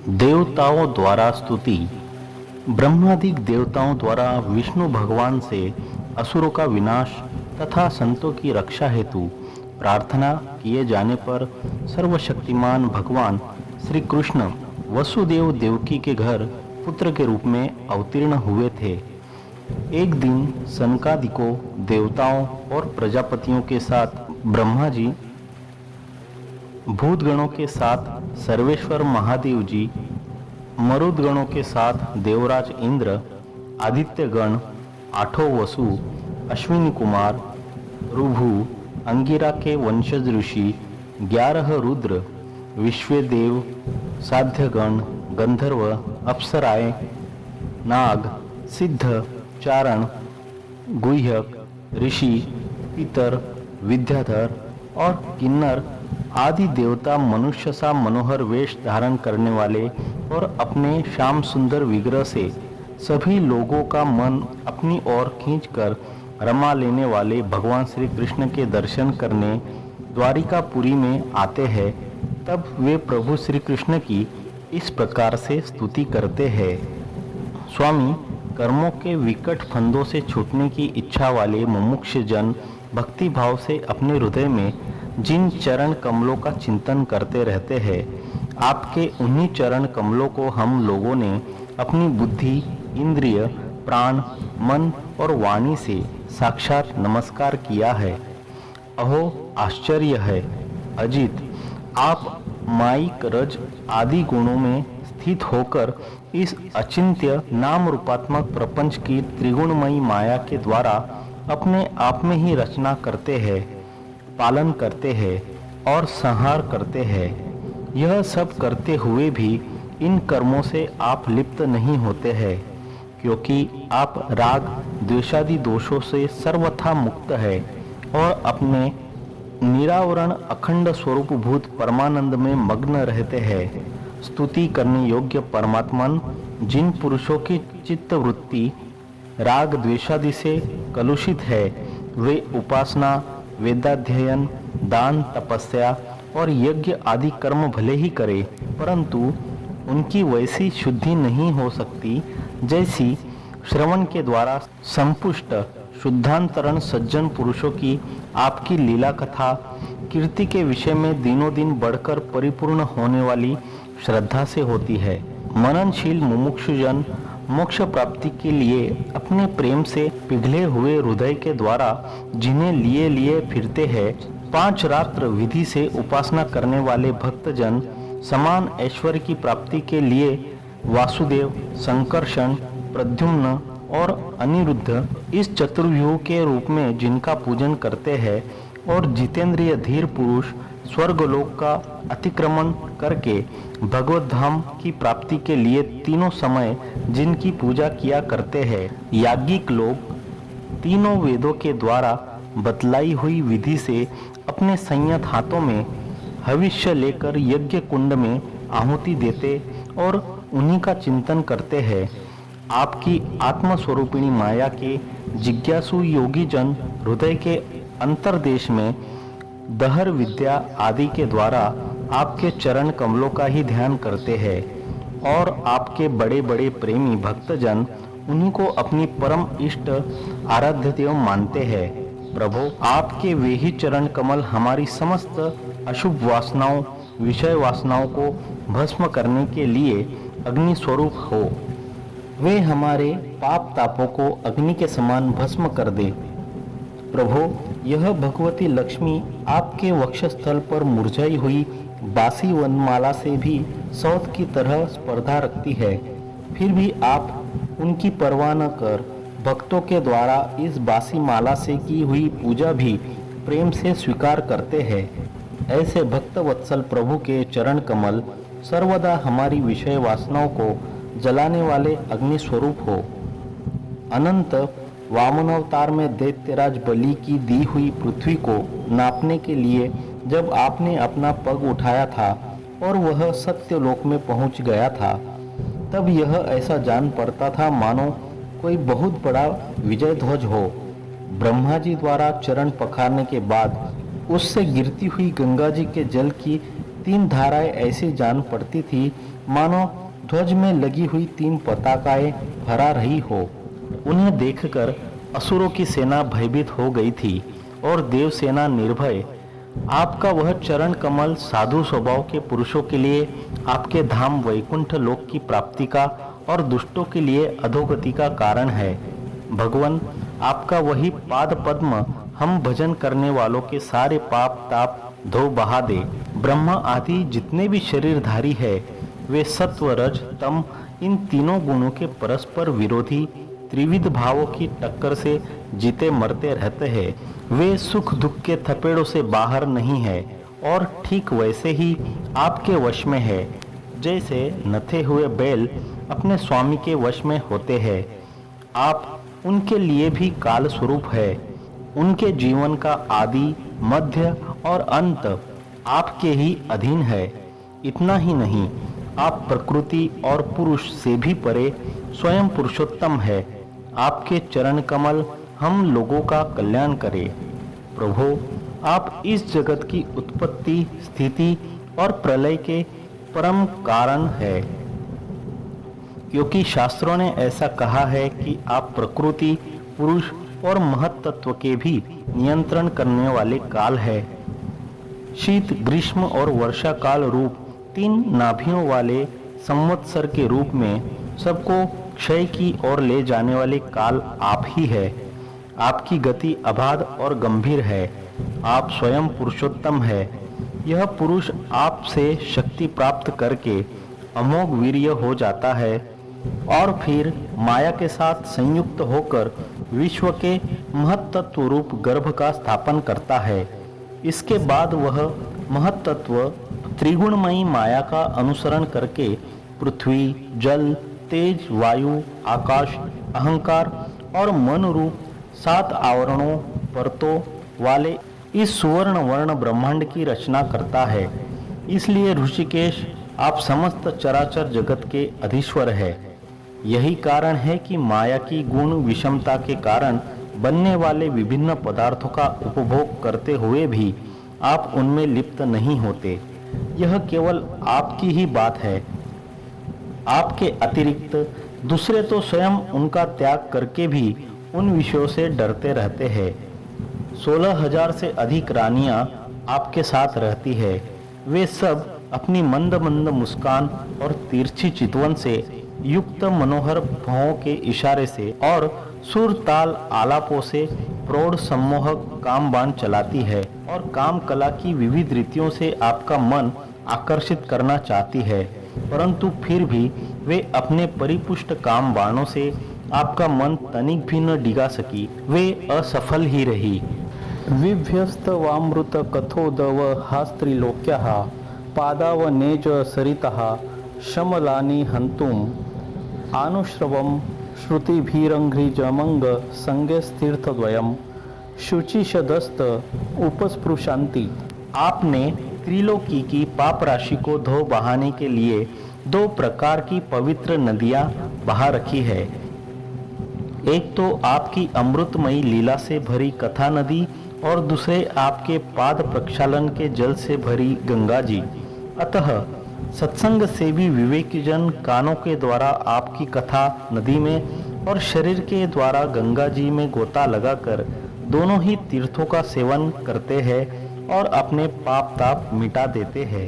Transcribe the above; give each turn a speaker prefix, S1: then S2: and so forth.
S1: देवताओं द्वारा स्तुति। ब्रह्मादि देवताओं द्वारा विष्णु भगवान से असुरों का विनाश तथा संतों की रक्षा हेतु प्रार्थना किए जाने पर सर्वशक्तिमान भगवान श्री कृष्ण वसुदेव देवकी के घर पुत्र के रूप में अवतीर्ण हुए थे। एक दिन सनकादिकों देवताओं और प्रजापतियों के साथ ब्रह्मा जी, भूतगणों के साथ सर्वेश्वर महादेव जी, मरुदगणों के साथ देवराज इंद्र, आदित्य गण, आठों वसु, अश्विनी कुमार, ऋभु, अंगिरा के वंशज ऋषि, 11 रुद्र, विश्वदेव, साध्यगण, गंधर्व, अप्सराएं, नाग, सिद्ध, चारण, गुह्यक, ऋषि, पितर, विद्याधर और किन्नर आदि देवता मनुष्य सा मनोहर वेश धारण करने वाले और अपने श्याम सुंदर विग्रह से सभी लोगों का मन अपनी ओर खींचकर रमा लेने वाले भगवान श्री कृष्ण के दर्शन करने द्वारिकापुरी में आते हैं। तब वे प्रभु श्री कृष्ण की इस प्रकार से स्तुति करते हैं। स्वामी, कर्मों के विकट फंदों से छूटने की इच्छा वाले मुमुक्ष जन भक्ति भाव से अपने हृदय में जिन चरण कमलों का चिंतन करते रहते हैं, आपके उन्हीं चरण कमलों को हम लोगों ने अपनी बुद्धि, इंद्रिय, प्राण, मन और वाणी से साक्षात नमस्कार किया है। अहो आश्चर्य है अजित, आप माइक, रज आदि गुणों में स्थित होकर इस अचिंत्य नाम रूपात्मक प्रपंच की त्रिगुणमयी माया के द्वारा अपने आप में ही रचना करते हैं, पालन करते हैं और संहार करते हैं। यह सब करते हुए भी इन कर्मों से आप लिप्त नहीं होते हैं, क्योंकि आप राग द्वेषादि दोषों से सर्वथा मुक्त है और अपने निरावरण अखंड स्वरूपभूत परमानंद में मग्न रहते हैं। स्तुति करने योग्य परमात्मन, जिन पुरुषों की चित्त वृत्ति राग द्वेषादि से कलुषित है, वे उपासना, वेदाध्ययन, दान, तपस्या और यज्ञ आदि कर्म भले ही करे, परंतु उनकी वैसी शुद्धि नहीं हो सकती जैसी श्रवण के द्वारा संपुष्ट शुद्धांतरण सज्जन पुरुषों की आपकी लीला कथा कीर्ति के विषय में दिनों दिन बढ़कर परिपूर्ण होने वाली श्रद्धा से होती है। मननशील मुमुक्षुजन मोक्ष प्राप्ति के लिए अपने प्रेम से पिघले हुए हृदय के द्वारा जिन्हें लिए लिए फिरते हैं, 5 रात्र विधि से उपासना करने वाले भक्तजन समान ऐश्वर्य की प्राप्ति के लिए वासुदेव, संकर्षण, प्रद्युम्न और अनिरुद्ध इस चतुर्व्यूह के रूप में जिनका पूजन करते हैं और जितेंद्रिय धीर पुरुष स्वर्गलोक का अतिक्रमण करके भगवत धाम की प्राप्ति के लिए तीनों समय जिनकी पूजा किया करते हैं, याज्ञिक लोग तीनों वेदों के द्वारा बतलाई हुई विधि से अपने संयत हाथों में हविष्य लेकर यज्ञ कुंड में आहुति देते और उन्हीं का चिंतन करते हैं। आपकी आत्मस्वरूपिणी माया के जिज्ञासु योगी जन हृदय के अंतर्देश में दहर विद्या आदि के द्वारा आपके चरण कमलों का ही ध्यान करते हैं और आपके बड़े बड़े प्रेमी भक्तजन उन्हीं को अपनी परम इष्ट आराध्य देव मानते हैं। प्रभु, आपके वे ही चरण कमल हमारी समस्त अशुभ वासनाओं, विषय वासनाओं को भस्म करने के लिए अग्नि स्वरूप हो। वे हमारे पाप तापों को अग्नि के समान भस्म कर दे। प्रभु, यह भगवती लक्ष्मी आपके वक्षस्थल पर मुरझाई हुई बासी वनमाला से भी सौत की तरह स्पर्धा रखती है, फिर भी आप उनकी परवाह न कर भक्तों के द्वारा इस बासी माला से की हुई पूजा भी प्रेम से स्वीकार करते हैं। ऐसे भक्त वत्सल प्रभु के चरण कमल सर्वदा हमारी विषय वासनाओं को जलाने वाले अग्नि स्वरूप हो। अनंत वामन अवतार में दैत्यराज बलि की दी हुई पृथ्वी को नापने के लिए जब आपने अपना पग उठाया था और वह सत्यलोक में पहुंच गया था, तब यह ऐसा जान पड़ता था मानो कोई बहुत बड़ा विजय ध्वज हो। ब्रह्मा जी द्वारा चरण पखारने के बाद उससे गिरती हुई गंगा जी के जल की 3 धाराएं ऐसी जान पड़ती थी मानो ध्वज में लगी हुई 3 पताकाएं फहरा रही हो। उन्हें देखकर असुरों की सेना भयभीत हो गई थी और देवसेना निर्भय। आपका वह चरण कमल साधु स्वभाव के पुरुषों के लिए आपके धाम वैकुंठ लोक की प्राप्ति का और दुष्टों के लिए अधोगति का कारण है। भगवान, आपका वही पाद पद्म हम भजन करने वालों के सारे पाप ताप धो बहा दे। ब्रह्मा आदि जितने भी शरीरधारी है वे सत्व रज तम इन तीनों गुणों के परस्पर विरोधी त्रिविध भावों की टक्कर से जीते मरते रहते हैं। वे सुख दुख के थपेड़ों से बाहर नहीं है और ठीक वैसे ही आपके वश में है जैसे नथे हुए बैल अपने स्वामी के वश में होते हैं। आप उनके लिए भी काल स्वरूप है। उनके जीवन का आदि मध्य और अंत आपके ही अधीन है। इतना ही नहीं, आप प्रकृति और पुरुष से भी परे स्वयं पुरुषोत्तम है। आपके चरण कमल हम लोगों का कल्याण करे। प्रभु, आप इस जगत की उत्पत्ति स्थिति और प्रलय के परम कारण है, क्योंकि शास्त्रों ने ऐसा कहा है कि आप प्रकृति पुरुष और महत तत्व के भी नियंत्रण करने वाले काल है। शीत ग्रीष्म और वर्षा काल रूप 3 नाभियों वाले संवत्सर के रूप में सबको क्षय की ओर ले जाने वाले काल आप ही है। आपकी गति अबाध और गंभीर है। आप स्वयं पुरुषोत्तम है। यह पुरुष आपसे शक्ति प्राप्त करके अमोघ वीर्य हो जाता है और फिर माया के साथ संयुक्त होकर विश्व के महत्तत्व रूप गर्भ का स्थापन करता है। इसके बाद वह महत्तत्व त्रिगुणमयी माया का अनुसरण करके पृथ्वी जल तेज वायु आकाश अहंकार और मन रूप 7 आवरणों परतों वाले इस सुवर्ण वर्ण ब्रह्मांड की रचना करता है। इसलिए ऋषिकेश, आप समस्त चराचर जगत के अधीश्वर है। यही कारण है कि माया की गुण विषमता के कारण बनने वाले विभिन्न पदार्थों का उपभोग करते हुए भी आप उनमें लिप्त नहीं होते। यह केवल आपकी ही बात है। आपके अतिरिक्त दूसरे तो स्वयं उनका त्याग करके भी उन विषयों से डरते रहते हैं। 16,000 से अधिक रानियां आपके साथ रहती है। वे सब अपनी मंद मंद मुस्कान और तिरछी चितवन से युक्त मनोहर भौं के इशारे से और सुर ताल आलापों से प्रौढ़ सम्मोहक कामबाण चलाती है और काम कला की विविध रीतियों से आपका मन आकर्षित करना चाहती है, परंतु फिर भी वे अपने परिपुष्ट काम बाणों से आपका मन तनिक भी न डिगा सकी। वे असफल ही रही। विभ्यस्त वामृत कथोदव हास्त्रिलोक्यः पादावनेज सरितः शमलानि हन्तुम् आनुश्रवं श्रुतिभिरंघ्रिजमंग संज्ञस्तीर्थद्वयम् शुचिशदस्त उपस्पृशान्ति। आपने त्रिलोकी की पाप राशि को धो बहाने के लिए 2 प्रकार की पवित्र नदियां बहा रखी है। एक तो आपकी अमृतमयी लीला से भरी कथा नदी और दूसरे आपके पाद प्रक्षालन के जल से भरी गंगा जी। अतः सत्संग से भी विवेकीजन कानों के द्वारा आपकी कथा नदी में और शरीर के द्वारा गंगा जी में गोता लगाकर दोनों ही तीर्थों का सेवन करते हैं और अपने पाप ताप मिटा देते हैं।